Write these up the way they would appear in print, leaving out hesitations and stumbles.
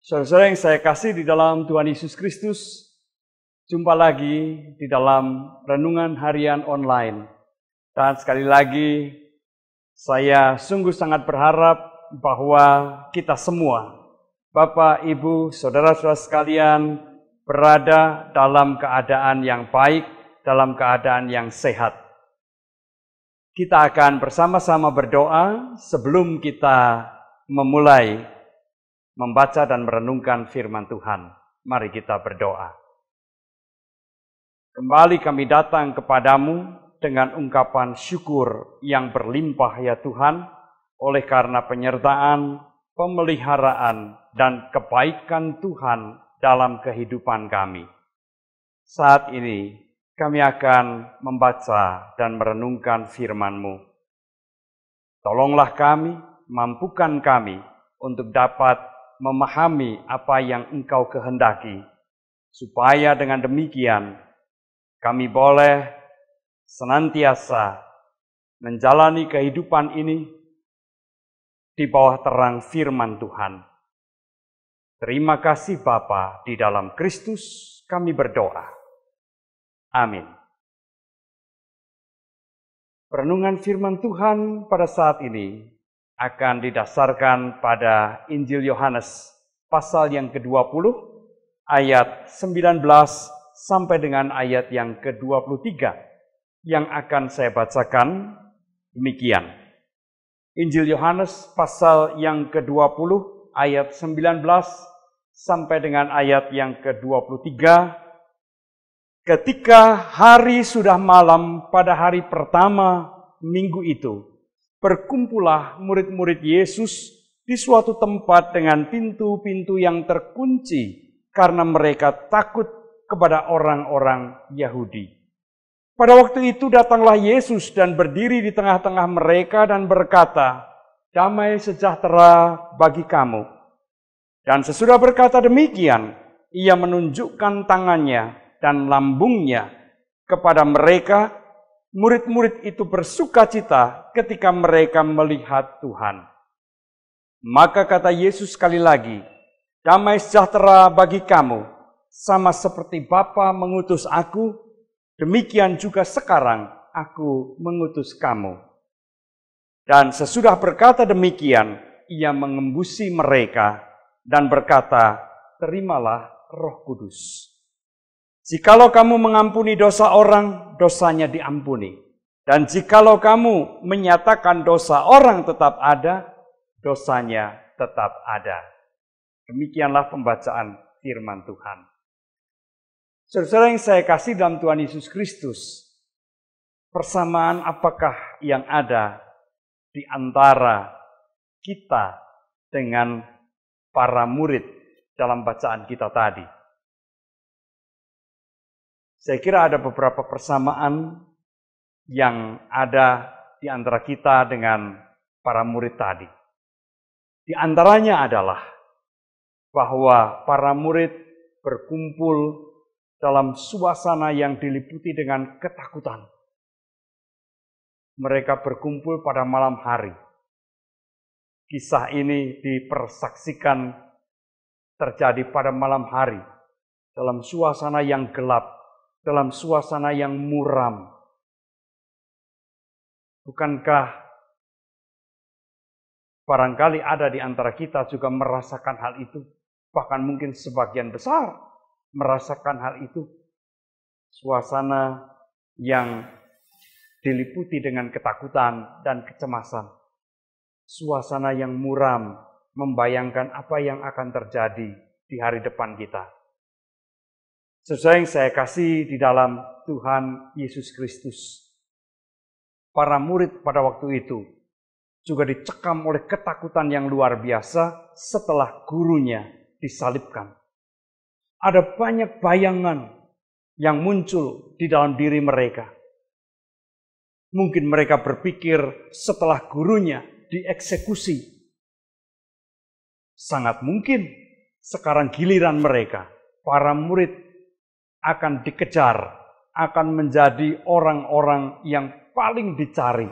Saudara-saudara yang saya kasih di dalam Tuhan Yesus Kristus, jumpa lagi di dalam renungan harian online. Dan sekali lagi, saya sungguh sangat berharap bahwa kita semua, Bapak, Ibu, Saudara-saudara sekalian, berada dalam keadaan yang baik, dalam keadaan yang sehat. Kita akan bersama-sama berdoa sebelum kita memulai membaca dan merenungkan firman Tuhan. Mari kita berdoa. Kembali kami datang kepadamu dengan ungkapan syukur yang berlimpah ya Tuhan, oleh karena penyertaan, pemeliharaan, dan kebaikan Tuhan dalam kehidupan kami. Saat ini kami akan membaca dan merenungkan firman-Mu. Tolonglah kami, mampukan kami untuk dapat memahami apa yang Engkau kehendaki, supaya dengan demikian kami boleh senantiasa menjalani kehidupan ini di bawah terang firman Tuhan. Terima kasih Bapa, di dalam Kristus kami berdoa. Amin. Renungan firman Tuhan pada saat ini akan didasarkan pada Injil Yohanes pasal yang ke-20 ayat 19 sampai dengan ayat yang ke-23 yang akan saya bacakan demikian. Injil Yohanes pasal yang ke-20 ayat 19 sampai dengan ayat yang ke-23. Ketika hari sudah malam pada hari pertama minggu itu, berkumpullah murid-murid Yesus di suatu tempat dengan pintu-pintu yang terkunci karena mereka takut kepada orang-orang Yahudi. Pada waktu itu datanglah Yesus dan berdiri di tengah-tengah mereka dan berkata, "Damai sejahtera bagi kamu." Dan sesudah berkata demikian, ia menunjukkan tangannya dan lambungnya kepada mereka. Murid-murid itu bersukacita ketika mereka melihat Tuhan. Maka kata Yesus sekali lagi, "Damai sejahtera bagi kamu, sama seperti Bapa mengutus aku, demikian juga sekarang aku mengutus kamu." Dan sesudah berkata demikian, ia mengembusi mereka dan berkata, "Terimalah Roh Kudus. Jikalau kamu mengampuni dosa orang, dosanya diampuni. Dan jikalau kamu menyatakan dosa orang tetap ada, dosanya tetap ada." Demikianlah pembacaan firman Tuhan. Saudara yang saya kasih dalam Tuhan Yesus Kristus, persamaan apakah yang ada di antara kita dengan para murid dalam bacaan kita tadi? Saya kira ada beberapa persamaan yang ada di antara kita dengan para murid tadi. Di antaranya adalah bahwa para murid berkumpul dalam suasana yang diliputi dengan ketakutan. Mereka berkumpul pada malam hari. Kisah ini dipersaksikan terjadi pada malam hari dalam suasana yang gelap, dalam suasana yang muram. Bukankah barangkali ada di antara kita juga merasakan hal itu? Bahkan mungkin sebagian besar merasakan hal itu. Suasana yang diliputi dengan ketakutan dan kecemasan. Suasana yang muram, membayangkan apa yang akan terjadi di hari depan kita. Sesuai yang saya kasih di dalam Tuhan Yesus Kristus, para murid pada waktu itu juga dicekam oleh ketakutan yang luar biasa setelah gurunya disalibkan. Ada banyak bayangan yang muncul di dalam diri mereka. Mungkin mereka berpikir setelah gurunya dieksekusi, sangat mungkin sekarang giliran mereka, para murid akan dikejar, akan menjadi orang-orang yang paling dicari.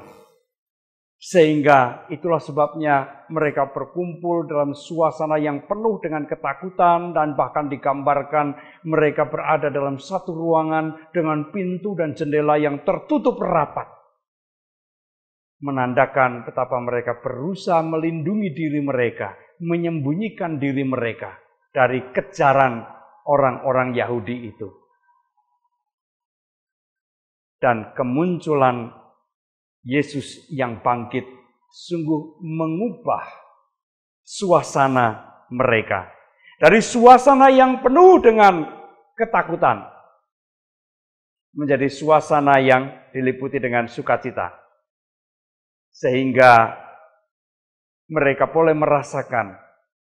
Sehingga itulah sebabnya mereka berkumpul dalam suasana yang penuh dengan ketakutan dan bahkan digambarkan mereka berada dalam satu ruangan dengan pintu dan jendela yang tertutup rapat. Menandakan betapa mereka berusaha melindungi diri mereka, menyembunyikan diri mereka dari kejaran orang-orang Yahudi itu. Dan kemunculan Yesus yang bangkit sungguh mengubah suasana mereka. Dari suasana yang penuh dengan ketakutan menjadi suasana yang diliputi dengan sukacita. Sehingga mereka boleh merasakan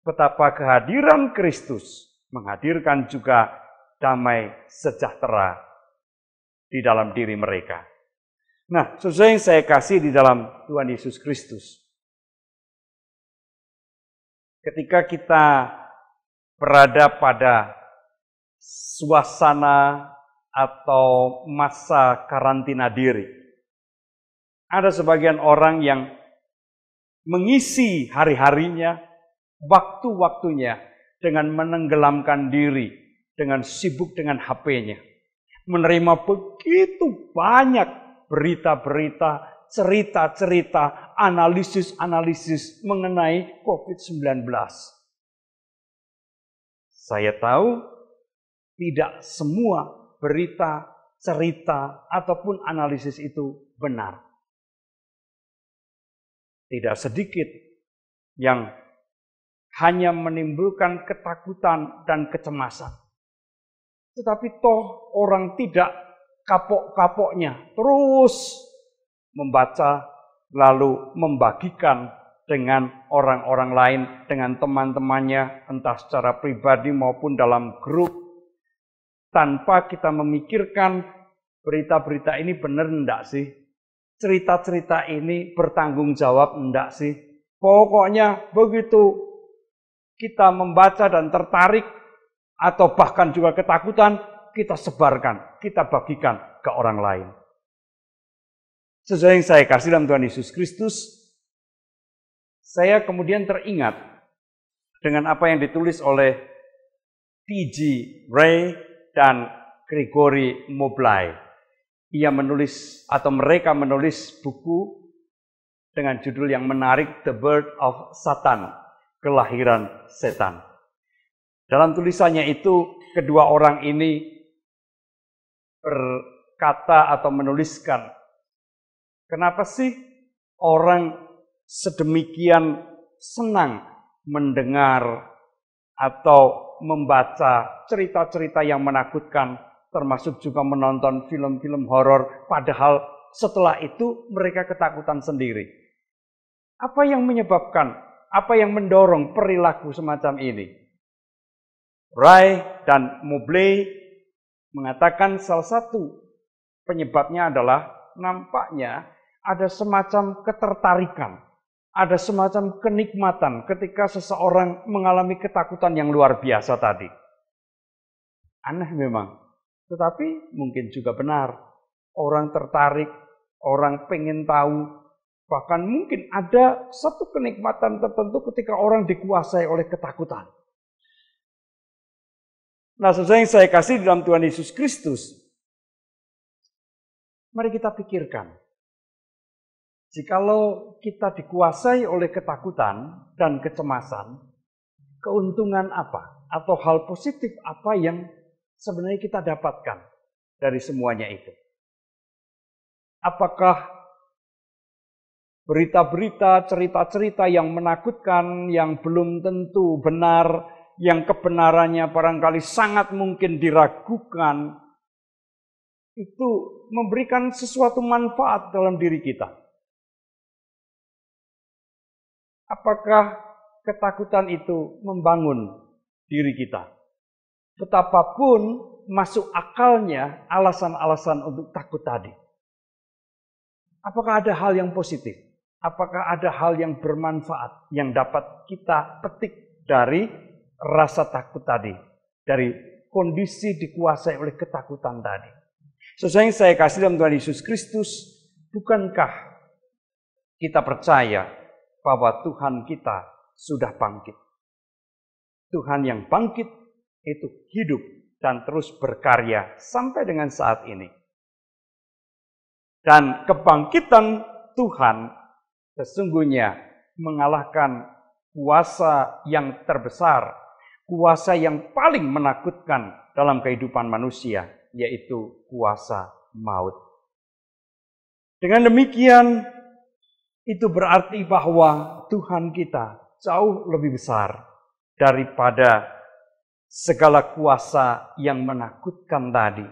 betapa kehadiran Kristus menghadirkan juga damai sejahtera di dalam diri mereka. Nah, sesuai yang saya kasih di dalam Tuhan Yesus Kristus. Ketika kita berada pada suasana atau masa karantina diri, ada sebagian orang yang mengisi hari-harinya, waktu-waktunya dengan menenggelamkan diri, dengan sibuk dengan HP-nya. Menerima begitu banyak berita-berita, cerita-cerita, analisis-analisis mengenai COVID-19. Saya tahu tidak semua berita, cerita, ataupun analisis itu benar. Tidak sedikit yang hanya menimbulkan ketakutan dan kecemasan. Tetapi toh orang tidak kapok-kapoknya terus membaca lalu membagikan dengan orang-orang lain, dengan teman-temannya, entah secara pribadi maupun dalam grup, tanpa kita memikirkan berita-berita ini benar enggak sih? Cerita-cerita ini bertanggung jawab enggak sih? Pokoknya begitu kita membaca dan tertarik atau bahkan juga ketakutan, kita sebarkan, kita bagikan ke orang lain. Sesuai yang saya kasih dalam Tuhan Yesus Kristus, saya kemudian teringat dengan apa yang ditulis oleh T.G. Ray dan Gregory Mobley. Ia menulis atau mereka menulis buku dengan judul yang menarik, The Birth of Satan, Kelahiran Setan. Dalam tulisannya itu, kedua orang ini berkata atau menuliskan, kenapa sih orang sedemikian senang mendengar atau membaca cerita-cerita yang menakutkan, termasuk juga menonton film-film horor, padahal setelah itu mereka ketakutan sendiri. Apa yang menyebabkan, apa yang mendorong perilaku semacam ini? Ray dan Mobley mengatakan salah satu penyebabnya adalah nampaknya ada semacam ketertarikan, ada semacam kenikmatan ketika seseorang mengalami ketakutan yang luar biasa tadi. Aneh memang, tetapi mungkin juga benar. Orang tertarik, orang pengen tahu, bahkan mungkin ada satu kenikmatan tertentu ketika orang dikuasai oleh ketakutan. Nah, sesuai yang saya kasih dalam Tuhan Yesus Kristus, mari kita pikirkan. Jikalau kita dikuasai oleh ketakutan dan kecemasan, keuntungan apa? Atau hal positif apa yang sebenarnya kita dapatkan dari semuanya itu? Apakah berita-berita, cerita-cerita yang menakutkan, yang belum tentu benar, yang kebenarannya barangkali sangat mungkin diragukan, itu memberikan sesuatu manfaat dalam diri kita? Apakah ketakutan itu membangun diri kita? Betapapun masuk akalnya alasan-alasan untuk takut tadi. Apakah ada hal yang positif? Apakah ada hal yang bermanfaat yang dapat kita petik dari rasa takut tadi, dari kondisi dikuasai oleh ketakutan tadi? Sesuai yang saya kasih dalam Tuhan Yesus Kristus, bukankah kita percaya bahwa Tuhan kita sudah bangkit. Tuhan yang bangkit itu hidup dan terus berkarya sampai dengan saat ini. Dan kebangkitan Tuhan sesungguhnya mengalahkan kuasa yang terbesar, kuasa yang paling menakutkan dalam kehidupan manusia, yaitu kuasa maut. Dengan demikian, itu berarti bahwa Tuhan kita jauh lebih besar daripada segala kuasa yang menakutkan tadi.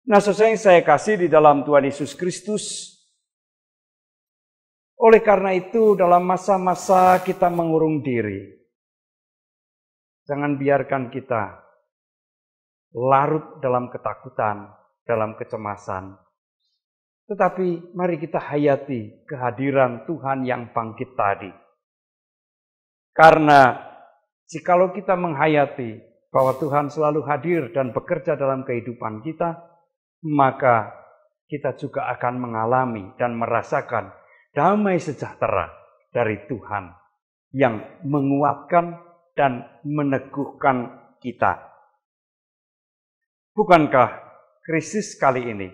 Nah, saudara yang saya kasih di dalam Tuhan Yesus Kristus, oleh karena itu dalam masa-masa kita mengurung diri, jangan biarkan kita larut dalam ketakutan, dalam kecemasan. Tetapi mari kita hayati kehadiran Tuhan yang bangkit tadi. Karena jikalau kita menghayati bahwa Tuhan selalu hadir dan bekerja dalam kehidupan kita, maka kita juga akan mengalami dan merasakan damai sejahtera dari Tuhan yang menguatkan dan meneguhkan kita. Bukankah krisis kali ini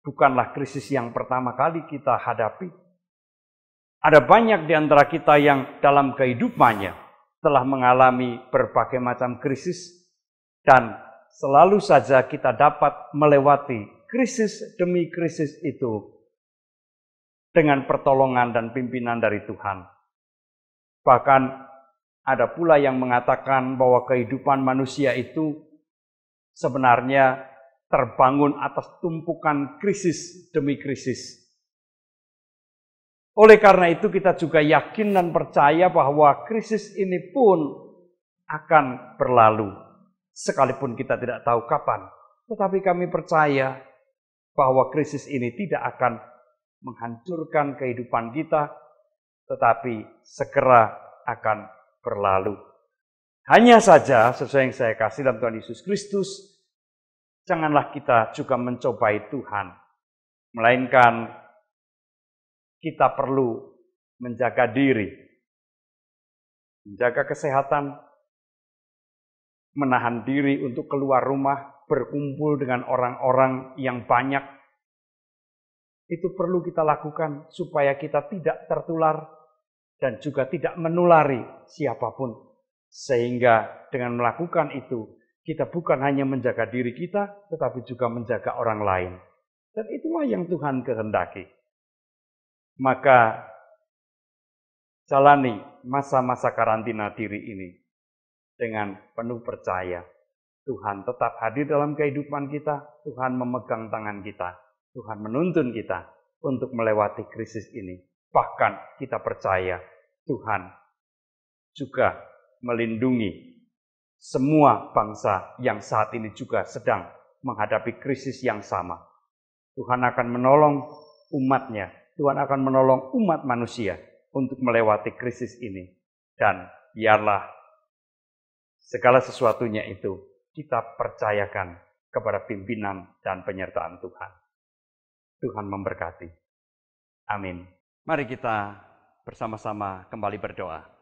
bukanlah krisis yang pertama kali kita hadapi? Ada banyak di antara kita yang dalam kehidupannya telah mengalami berbagai macam krisis dan selalu saja kita dapat melewati krisis demi krisis itu dengan pertolongan dan pimpinan dari Tuhan. Bahkan ada pula yang mengatakan bahwa kehidupan manusia itu sebenarnya terbangun atas tumpukan krisis demi krisis. Oleh karena itu kita juga yakin dan percaya bahwa krisis ini pun akan berlalu. Sekalipun kita tidak tahu kapan. Tetapi kami percaya bahwa krisis ini tidak akan menghancurkan kehidupan kita, tetapi segera akan berlalu. Hanya saja, sesuai yang saya kasih dalam Tuhan Yesus Kristus, janganlah kita juga mencobai Tuhan, melainkan kita perlu menjaga diri, menjaga kesehatan, menahan diri untuk keluar rumah, berkumpul dengan orang-orang yang banyak. Itu perlu kita lakukan supaya kita tidak tertular dan juga tidak menulari siapapun. Sehingga dengan melakukan itu, kita bukan hanya menjaga diri kita, tetapi juga menjaga orang lain. Dan itulah yang Tuhan kehendaki. Maka jalani masa-masa karantina diri ini dengan penuh percaya. Tuhan tetap hadir dalam kehidupan kita, Tuhan memegang tangan kita. Tuhan menuntun kita untuk melewati krisis ini. Bahkan kita percaya Tuhan juga melindungi semua bangsa yang saat ini juga sedang menghadapi krisis yang sama. Tuhan akan menolong umatnya. Tuhan akan menolong umat manusia untuk melewati krisis ini. Dan biarlah segala sesuatunya itu kita percayakan kepada pimpinan dan penyertaan Tuhan. Tuhan memberkati. Amin. Mari kita bersama-sama kembali berdoa.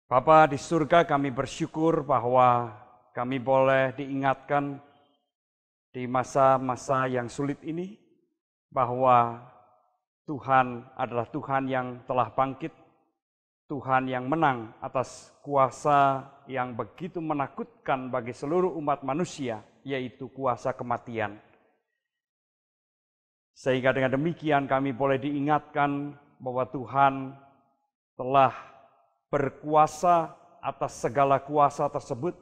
Bapa di surga, kami bersyukur bahwa kami boleh diingatkan di masa-masa yang sulit ini bahwa Tuhan adalah Tuhan yang telah bangkit, Tuhan yang menang atas kuasa yang begitu menakutkan bagi seluruh umat manusia, yaitu kuasa kematian. Sehingga dengan demikian kami boleh diingatkan bahwa Tuhan telah berkuasa atas segala kuasa tersebut,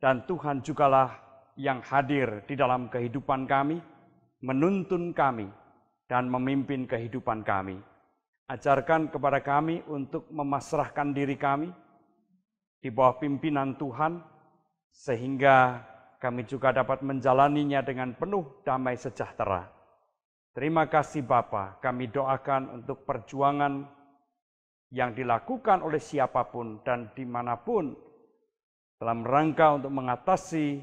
dan Tuhan jugalah yang hadir di dalam kehidupan kami, menuntun kami, dan memimpin kehidupan kami. Ajarkan kepada kami untuk memasrahkan diri kami di bawah pimpinan Tuhan, sehingga kami juga dapat menjalaninya dengan penuh damai sejahtera. Terima kasih Bapa, kami doakan untuk perjuangan yang dilakukan oleh siapapun dan dimanapun dalam rangka untuk mengatasi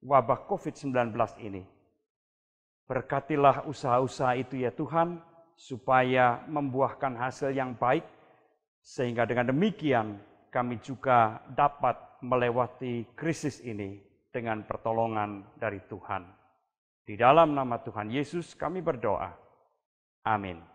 wabah COVID-19 ini. Berkatilah usaha-usaha itu ya Tuhan, supaya membuahkan hasil yang baik, sehingga dengan demikian kami juga dapat melewati krisis ini dengan pertolongan dari Tuhan. Di dalam nama Tuhan Yesus kami berdoa. Amin.